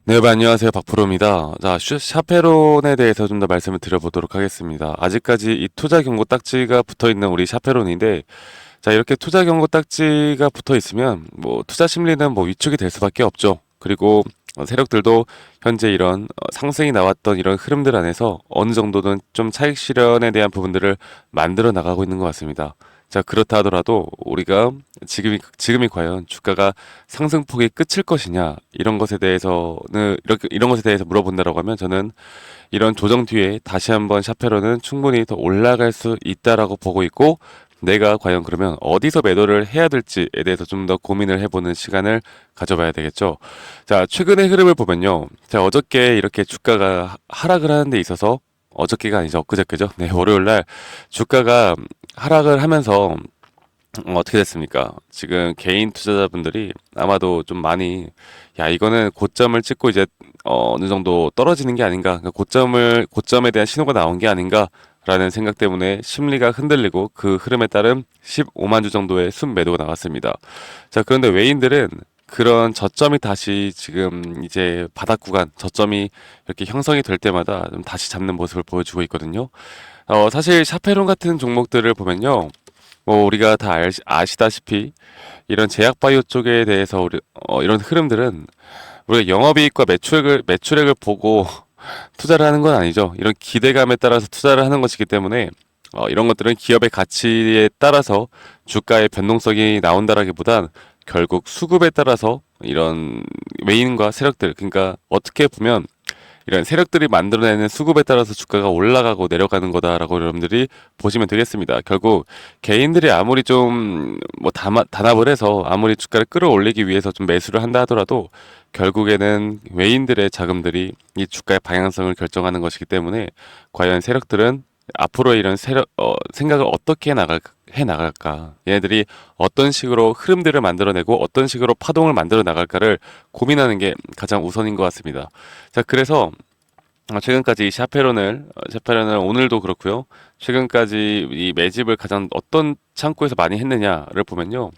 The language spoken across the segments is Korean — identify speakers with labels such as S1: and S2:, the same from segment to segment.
S1: 네, 안녕하세요. 박프로입니다. 자, 샤페론에 대해서 좀 더 말씀을 드려보도록 하겠습니다. 아직까지 이 투자 경고 딱지가 붙어 있는 우리 샤페론인데, 자, 이렇게 투자 경고 딱지가 붙어 있으면, 뭐, 투자 심리는 뭐 위축이 될 수밖에 없죠. 그리고 세력들도 현재 이런 상승이 나왔던 이런 흐름들 안에서 어느 정도는 좀 차익 실현에 대한 부분들을 만들어 나가고 있는 것 같습니다. 자, 그렇다 하더라도 우리가 지금이 과연 주가가 상승폭이 끝일 것이냐, 이런 것에 대해서는, 이런 것에 대해서 물어본다라고 하면 저는 이런 조정 뒤에 다시 한번 샤페로는 충분히 더 올라갈 수 있다라고 보고 있고, 내가 과연 그러면 어디서 매도를 해야 될지에 대해서 좀 더 고민을 해보는 시간을 가져봐야 되겠죠. 자, 최근의 흐름을 보면요. 자, 어저께 이렇게 주가가 하락을 하는 데 있어서, 어저께가 아니죠. 엊그저께죠. 네, 월요일 날 주가가 하락을 하면서 어떻게 됐습니까? 지금 개인 투자자분들이 아마도 좀 많이, 야, 이거는 고점을 찍고 이제 어느 정도 떨어지는 게 아닌가, 그러니까 고점에 대한 신호가 나온 게 아닌가라는 생각 때문에 심리가 흔들리고 그 흐름에 따른 15만 주 정도의 순매도가 나왔습니다. 자, 그런데 외인들은 그런 저점이 다시 지금 이제 바닥 구간, 저점이 이렇게 형성이 될 때마다 좀 다시 잡는 모습을 보여주고 있거든요. 사실 샤페론 같은 종목들을 보면요. 뭐 우리가 다 아시다시피 이런 제약바이오 쪽에 대해서 이런 흐름들은 우리가 영업이익과 매출액을 보고 투자를 하는 건 아니죠. 이런 기대감에 따라서 투자를 하는 것이기 때문에 이런 것들은 기업의 가치에 따라서 주가의 변동성이 나온다라기보단 결국 수급에 따라서 이런 외인과 세력들, 그러니까 어떻게 보면 이런 세력들이 만들어내는 수급에 따라서 주가가 올라가고 내려가는 거다라고 여러분들이 보시면 되겠습니다. 결국 개인들이 아무리 좀 뭐 단합을 해서 아무리 주가를 끌어올리기 위해서 좀 매수를 한다 하더라도 결국에는 외인들의 자금들이 이 주가의 방향성을 결정하는 것이기 때문에 과연 세력들은 앞으로 이런 생각을 어떻게 해 나갈까? 얘네들이 어떤 식으로 흐름들을 만들어내고 어떤 식으로 파동을 만들어 나갈까를 고민하는 게 가장 우선인 것 같습니다. 자, 그래서 최근까지 이 샤페론을 오늘도 그렇고요. 최근까지 이 매집을 가장 어떤 창구에서 많이 했느냐를 보면요.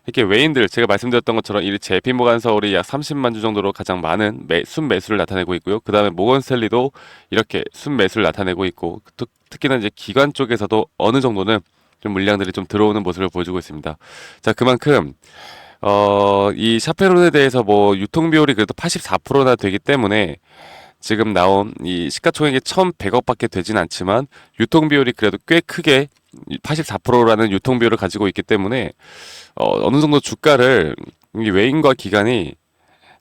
S1: 이렇게 외인들, 제가 말씀드렸던 것처럼 이 JP 모간 서울이 약 30만 주 정도로 가장 많은 순매수를 나타내고 있고요. 그 다음에 모건 스탠리도 이렇게 순매수를 나타내고 있고, 특히나 이제 기관 쪽에서도 어느 정도는 좀 물량들이 좀 들어오는 모습을 보여주고 있습니다. 자, 그만큼 이 샤페론에 대해서 뭐 유통 비율이 그래도 84%나 되기 때문에 지금 나온 이 시가총액이 1,100억밖에 되진 않지만 유통 비율이 그래도 꽤 크게 84%라는 유통 비율을 가지고 있기 때문에 어느 정도 주가를 이 외인과 기관이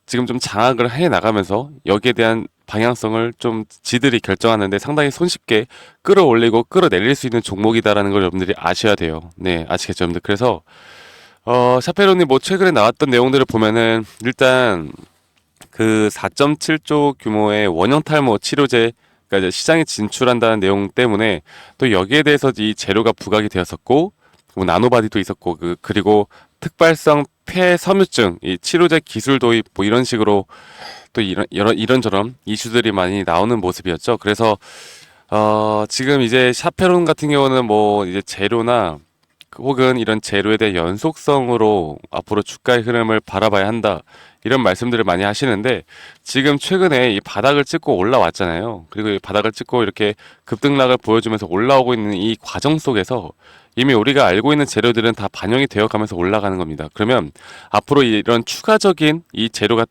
S1: 지금 좀 장악을 해 나가면서 여기에 대한 방향성을 좀 지들이 결정하는데 상당히 손쉽게 끌어올리고 끌어내릴 수 있는 종목이다라는 걸 여러분들이 아셔야 돼요. 네, 아시겠죠, 여러분들? 그래서 샤페론이 뭐 최근에 나왔던 내용들을 보면은 일단 그 4.7조 규모의 원형 탈모 치료제가 이제 시장에 진출한다는 내용 때문에 또 여기에 대해서 이 재료가 부각이 되었었고, 뭐 나노바디도 있었고, 그리고 특발성 폐섬유증 이 치료제 기술 도입 뭐 이런 식으로 또 이런저런 이슈들이 많이 나오는 모습이었죠. 그래서 지금 이제 샤페론 같은 경우는 뭐 이제 재료나 혹은 이런 재료에 대한 연속성으로 앞으로 주가의 흐름을 바라봐야 한다. 이런 말씀들을 많이 하시는데 지금 최근에 이 바닥을 찍고 올라왔잖아요. 그리고 이 바닥을 찍고 이렇게 급등락을 보여주면서 올라오고 있는 이 과정 속에서 이미 우리가 알고 있는 재료들은 다 반영이 되어 가면서 올라가는 겁니다. 그러면 앞으로 이런 추가적인 이 재료가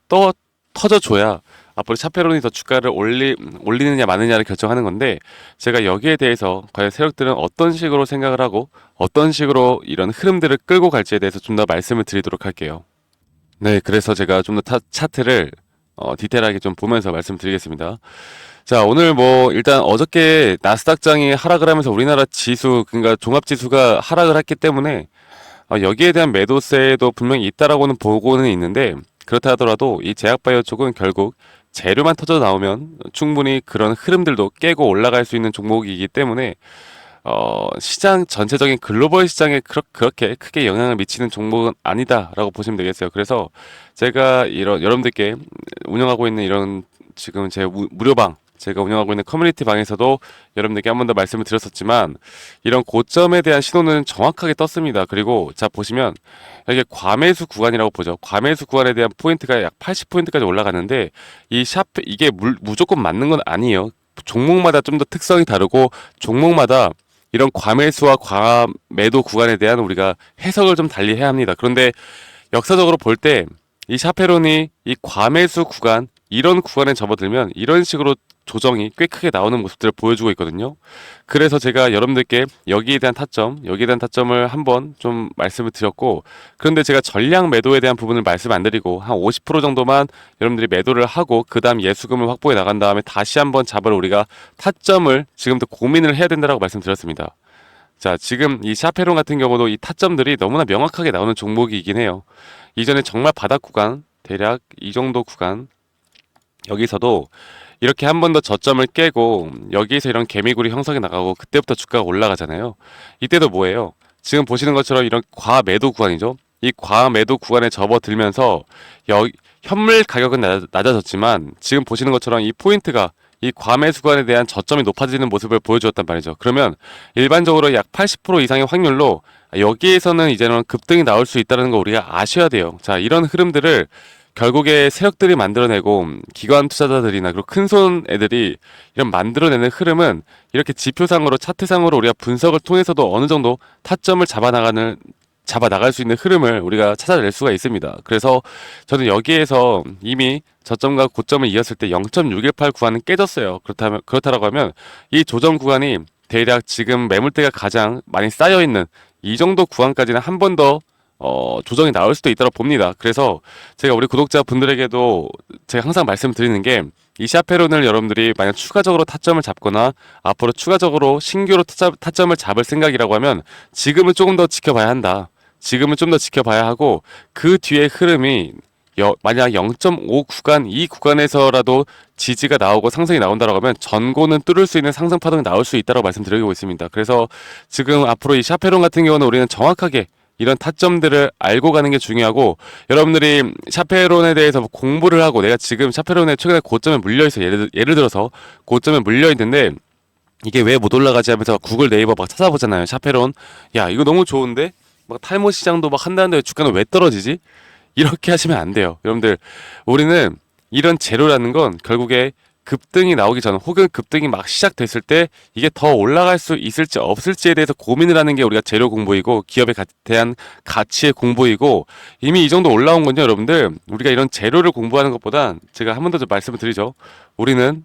S1: 터져줘야 앞으로 샤페론이 더 주가를 올리느냐 마느냐를 결정하는 건데 제가 여기에 대해서 과연 세력들은 어떤 식으로 생각을 하고 어떤 식으로 이런 흐름들을 끌고 갈지에 대해서 좀 더 말씀을 드리도록 할게요. 네, 그래서 제가 좀 더 차트를 디테일하게 좀 보면서 말씀드리겠습니다. 자, 오늘 뭐 일단 어저께 나스닥장이 하락을 하면서 우리나라 지수, 그러니까 종합지수가 하락을 했기 때문에 여기에 대한 매도세도 분명히 있다라고는 보고는 있는데 그렇다 하더라도 이 제약바이오 쪽은 결국 재료만 터져 나오면 충분히 그런 흐름들도 깨고 올라갈 수 있는 종목이기 때문에 시장 전체적인 글로벌 시장에 그렇게 크게 영향을 미치는 종목은 아니다라고 보시면 되겠어요. 그래서 제가 이런 여러분들께 운영하고 있는 이런 지금 제 무료방 제가 운영하고 있는 커뮤니티 방에서도 여러분들께 한 번 더 말씀을 드렸었지만 이런 고점에 대한 신호는 정확하게 떴습니다. 그리고 자 보시면 이게 과매수 구간이라고 보죠. 과매수 구간에 대한 포인트가 약 80포인트까지 올라가는데 이게 무조건 맞는 건 아니에요. 종목마다 좀 더 특성이 다르고 종목마다 이런 과매수와 과매도 구간에 대한 우리가 해석을 좀 달리 해야 합니다. 그런데 역사적으로 볼 때 이 샤페론이 이 과매수 구간 이런 구간에 접어들면 이런 식으로 조정이 꽤 크게 나오는 모습들을 보여주고 있거든요. 그래서 제가 여러분들께 여기에 대한 타점을 한번 좀 말씀을 드렸고, 그런데 제가 전량 매도에 대한 부분을 말씀 안 드리고 한 50% 정도만 여러분들이 매도를 하고 그 다음 예수금을 확보해 나간 다음에 다시 한번 잡으러 우리가 타점을 지금부터 고민을 해야 된다고 말씀드렸습니다. 자, 지금 이 샤페론 같은 경우도 이 타점들이 너무나 명확하게 나오는 종목이긴 해요. 이전에 정말 바닥 구간, 대략 이 정도 구간, 여기서도 이렇게 한 번 더 저점을 깨고 여기에서 이런 개미굴이 형성이 나가고 그때부터 주가가 올라가잖아요. 이때도 뭐예요? 지금 보시는 것처럼 이런 과매도 구간이죠. 이 과매도 구간에 접어들면서 현물 가격은 낮아졌지만 지금 보시는 것처럼 이 포인트가 이 과매수 구간에 대한 저점이 높아지는 모습을 보여주었단 말이죠. 그러면 일반적으로 약 80% 이상의 확률로 여기에서는 이제는 급등이 나올 수 있다는 거 우리가 아셔야 돼요. 자, 이런 흐름들을 결국에 세력들이 만들어내고 기관 투자자들이나 그리고 큰손 애들이 이런 만들어내는 흐름은 이렇게 지표상으로 차트상으로 우리가 분석을 통해서도 어느 정도 타점을 잡아 나갈 수 있는 흐름을 우리가 찾아낼 수가 있습니다. 그래서 저는 여기에서 이미 저점과 고점을 이었을 때 0.618 구간은 깨졌어요. 그렇다라고 하면 이 조정 구간이 대략 지금 매물대가 가장 많이 쌓여 있는 이 정도 구간까지는 한 번 더 조정이 나올 수도 있다고 봅니다. 그래서 제가 우리 구독자분들에게도 제가 항상 말씀드리는 게 이 샤페론을 여러분들이 만약 추가적으로 타점을 잡거나 앞으로 추가적으로 신규로 타점을 잡을 생각이라고 하면 지금은 조금 더 지켜봐야 한다. 지금은 좀 더 지켜봐야 하고 그 뒤에 흐름이 만약 0.5 구간 이 구간에서라도 지지가 나오고 상승이 나온다라고 하면 전고는 뚫을 수 있는 상승 파동이 나올 수 있다고 말씀드리고 있습니다. 그래서 지금 앞으로 이 샤페론 같은 경우는 우리는 정확하게 이런 타점들을 알고 가는 게 중요하고 여러분들이 샤페론에 대해서 공부를 하고 내가 지금 샤페론에 최근에 고점에 물려있어 예를 들어서 고점에 물려있는데 이게 왜 못 올라가지 하면서 구글 네이버 막 찾아보잖아요. 샤페론 야 이거 너무 좋은데 막 탈모 시장도 막 한다는데 주가는 왜 떨어지지? 이렇게 하시면 안 돼요. 여러분들 우리는 이런 재료라는 건 결국에 급등이 나오기 전 혹은 급등이 막 시작됐을 때 이게 더 올라갈 수 있을지 없을지에 대해서 고민을 하는 게 우리가 재료 공부이고 기업에 대한 가치의 공부이고 이미 이 정도 올라온 건요 여러분들 우리가 이런 재료를 공부하는 것보단 제가 한 번 더 좀 말씀을 드리죠. 우리는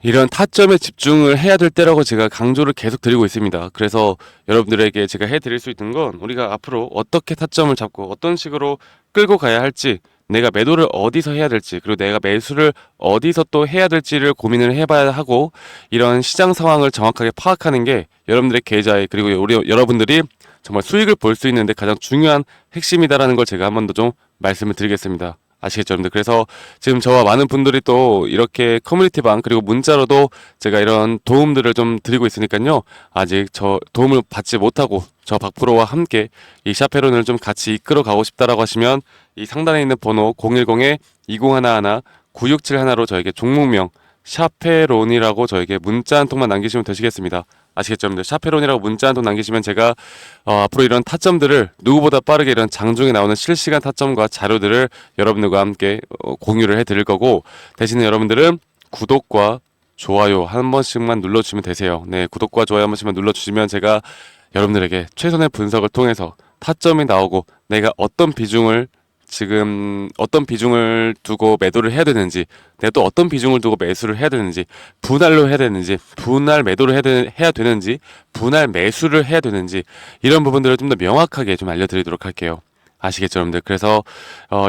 S1: 이런 타점에 집중을 해야 될 때라고 제가 강조를 계속 드리고 있습니다. 그래서 여러분들에게 제가 해드릴 수 있는 건 우리가 앞으로 어떻게 타점을 잡고 어떤 식으로 끌고 가야 할지 내가 매도를 어디서 해야 될지 그리고 내가 매수를 어디서 또 해야 될지를 고민을 해봐야 하고 이런 시장 상황을 정확하게 파악하는 게 여러분들의 계좌에 그리고 여러분들이 정말 수익을 볼 수 있는데 가장 중요한 핵심이다라는 걸 제가 한 번 더 좀 말씀을 드리겠습니다. 아시겠죠, 여러분들? 그래서 지금 저와 많은 분들이 또 이렇게 커뮤니티 방 그리고 문자로도 제가 이런 도움들을 좀 드리고 있으니까요. 아직 저 도움을 받지 못하고 저 박프로와 함께 이 샤페론을 좀 같이 이끌어 가고 싶다라고 하시면 이 상단에 있는 번호 010-2011-9671로 저에게 종목명 샤페론이라고 저에게 문자 한 통만 남기시면 되시겠습니다. 아시겠죠, 여러분들? 샤페론이라고 문자 한 통 남기시면 제가 앞으로 이런 타점들을 누구보다 빠르게 이런 장중에 나오는 실시간 타점과 자료들을 여러분들과 함께 공유를 해드릴 거고 대신에 여러분들은 구독과 좋아요 한 번씩만 눌러주시면 되세요. 네, 구독과 좋아요 한 번씩만 눌러주시면 제가 여러분들에게 최선의 분석을 통해서 타점이 나오고 내가 어떤 비중을 두고 매도를 해야 되는지, 내가 또 어떤 비중을 두고 매수를 해야 되는지, 분할로 해야 되는지, 분할 매도를 해야 되는지, 분할 매수를 해야 되는지, 이런 부분들을 좀 더 명확하게 좀 알려드리도록 할게요. 아시겠죠, 여러분들? 그래서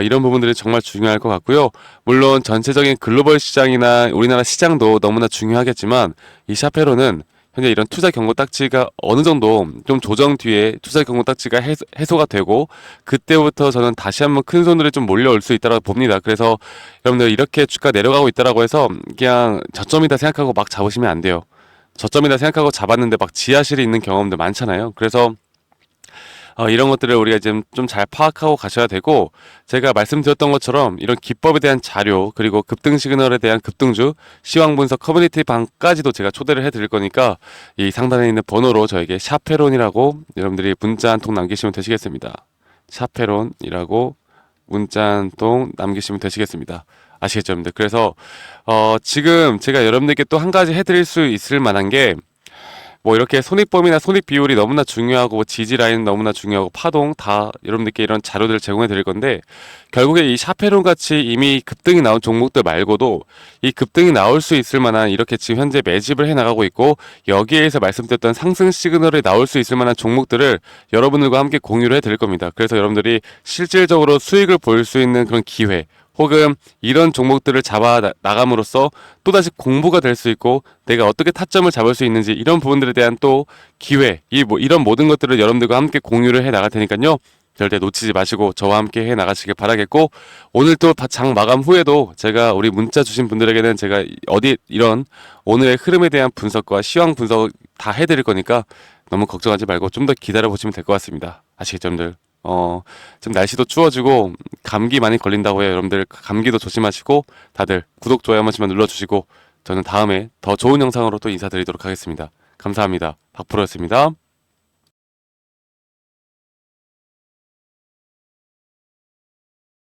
S1: 이런 부분들이 정말 중요할 것 같고요. 물론 전체적인 글로벌 시장이나 우리나라 시장도 너무나 중요하겠지만 이 샤페로는 현재 이런 투자 경고 딱지가 어느 정도 좀 조정 뒤에 투자 경고 딱지가 해소가 되고 그때부터 저는 다시 한번 큰 손들이 좀 몰려올 수 있다고 봅니다. 그래서 여러분들 이렇게 주가 내려가고 있다라고 해서 그냥 저점이다 생각하고 막 잡으시면 안 돼요. 저점이다 생각하고 잡았는데 막 지하실에 있는 경험들 많잖아요. 그래서 이런 것들을 우리가 지금 좀 잘 파악하고 가셔야 되고, 제가 말씀드렸던 것처럼 이런 기법에 대한 자료, 그리고 급등 시그널에 대한 급등주, 시황 분석 커뮤니티 방까지도 제가 초대를 해드릴 거니까 이 상단에 있는 번호로 저에게 샤페론이라고 여러분들이 문자 한 통 남기시면 되시겠습니다. 샤페론이라고 문자 한 통 남기시면 되시겠습니다. 아시겠죠, 여러분들? 그래서 지금 제가 여러분들께 또 한 가지 해드릴 수 있을 만한 게, 뭐 이렇게 손익범위나 손익 비율이 너무나 중요하고, 뭐 지지 라인 너무나 중요하고, 파동 다 여러분들께 이런 자료들을 제공해 드릴 건데, 결국에 이 샤페론 같이 이미 급등이 나온 종목들 말고도 이 급등이 나올 수 있을 만한, 이렇게 지금 현재 매집을 해 나가고 있고 여기에서 말씀드렸던 상승 시그널이 나올 수 있을 만한 종목들을 여러분들과 함께 공유를 해 드릴 겁니다. 그래서 여러분들이 실질적으로 수익을 볼 수 있는 그런 기회, 혹은 이런 종목들을 잡아 나감으로써 또다시 공부가 될 수 있고, 내가 어떻게 타점을 잡을 수 있는지, 이런 부분들에 대한 또 기회, 이런 모든 것들을 여러분들과 함께 공유를 해 나갈 테니까요, 절대 놓치지 마시고 저와 함께 해 나가시길 바라겠고, 오늘 또 장 마감 후에도 제가 우리 문자 주신 분들에게는 제가 이런 오늘의 흐름에 대한 분석과 시황 분석 다 해드릴 거니까 너무 걱정하지 말고 좀 더 기다려 보시면 될 것 같습니다. 아시겠죠, 여러분들? 지금 날씨도 추워지고 감기 많이 걸린다고 해요. 여러분들 감기도 조심하시고, 다들 구독, 좋아요 한 번씩만 눌러주시고, 저는 다음에 더 좋은 영상으로 또 인사드리도록 하겠습니다. 감사합니다. 박프로였습니다.